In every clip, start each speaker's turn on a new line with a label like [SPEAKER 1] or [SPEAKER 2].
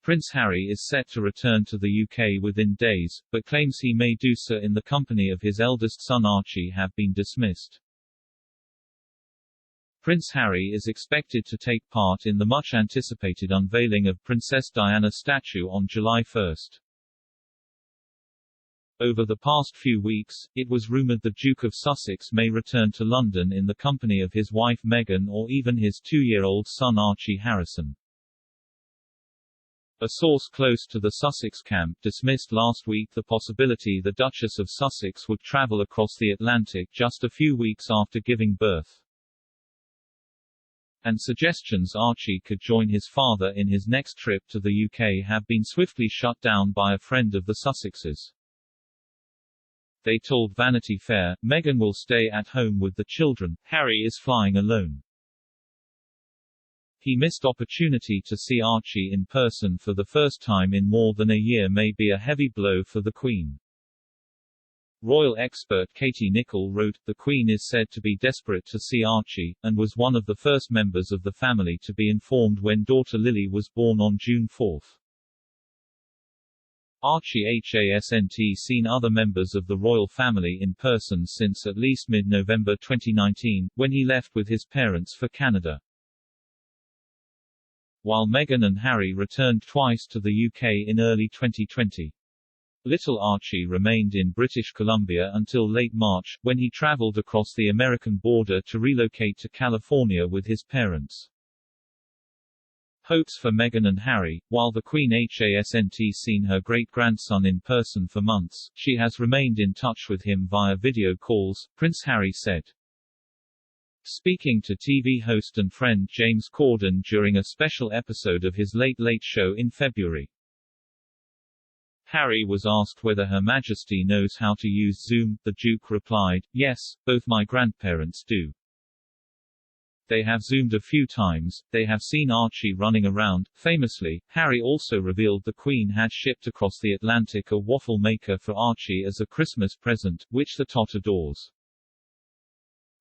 [SPEAKER 1] Prince Harry is set to return to the UK within days, but claims he may do so in the company of his eldest son Archie have been dismissed. Prince Harry is expected to take part in the much-anticipated unveiling of Princess Diana's statue on July 1. Over the past few weeks, it was rumoured the Duke of Sussex may return to London in the company of his wife Meghan or even his 2-year-old son Archie Harrison. A source close to the Sussex camp dismissed last week the possibility the Duchess of Sussex would travel across the Atlantic just a few weeks after giving birth. And suggestions Archie could join his father in his next trip to the UK have been swiftly shut down by a friend of the Sussexes. They told Vanity Fair, Meghan will stay at home with the children, Harry is flying alone. He missed opportunity to see Archie in person for the first time in more than a year may be a heavy blow for the Queen. Royal expert Katie Nicholl wrote, the Queen is said to be desperate to see Archie, and was one of the first members of the family to be informed when daughter Lily was born on June 4. Archie hasn't seen other members of the royal family in person since at least mid-November 2019, when he left with his parents for Canada. While Meghan and Harry returned twice to the UK in early 2020. Little Archie remained in British Columbia until late March, when he traveled across the American border to relocate to California with his parents. Hopes for Meghan and Harry. While the Queen hasn't seen her great-grandson in person for months, she has remained in touch with him via video calls, Prince Harry said. Speaking to TV host and friend James Corden during a special episode of his Late Late Show in February. Harry was asked whether Her Majesty knows how to use Zoom. The Duke replied, yes, both my grandparents do. They have Zoomed a few times, they have seen Archie running around. Famously, Harry also revealed the Queen had shipped across the Atlantic a waffle maker for Archie as a Christmas present, which the tot adores.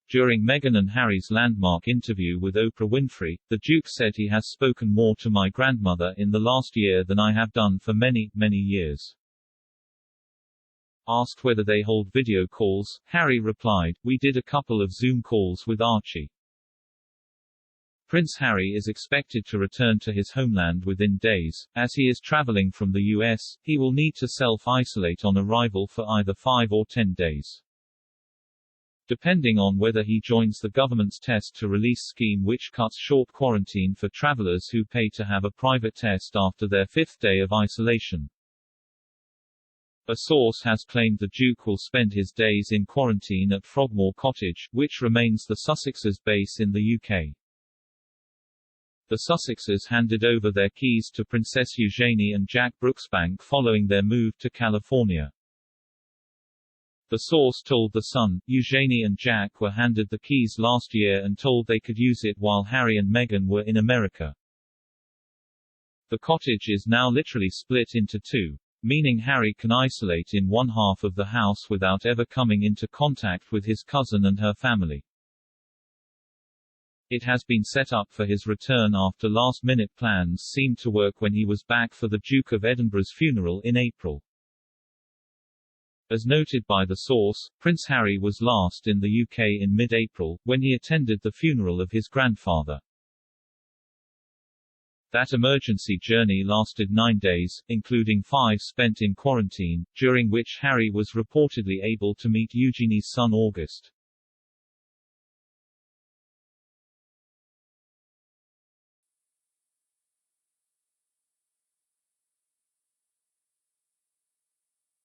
[SPEAKER 1] During Meghan and Harry's landmark interview with Oprah Winfrey, the Duke said he has spoken more to my grandmother in the last year than I have done for many, many years. Asked whether they hold video calls, Harry replied, we did a couple of Zoom calls with Archie. Prince Harry is expected to return to his homeland within days. As he is traveling from the US, he will need to self-isolate on arrival for either 5 or 10 days. Depending on whether he joins the government's test to release scheme which cuts short quarantine for travelers who pay to have a private test after their 5th day of isolation. A source has claimed the Duke will spend his days in quarantine at Frogmore Cottage, which remains the Sussexes' base in the UK. The Sussexes handed over their keys to Princess Eugenie and Jack Brooksbank following their move to California. The source told The Sun, Eugenie and Jack were handed the keys last year and told they could use it while Harry and Meghan were in America. The cottage is now literally split into two, meaning Harry can isolate in one half of the house without ever coming into contact with his cousin and her family. It has been set up for his return after last-minute plans seemed to work when he was back for the Duke of Edinburgh's funeral in April. As noted by the source, Prince Harry was last in the UK in mid-April, when he attended the funeral of his grandfather. That emergency journey lasted 9 days, including 5 spent in quarantine, during which Harry was reportedly able to meet Eugenie's son August.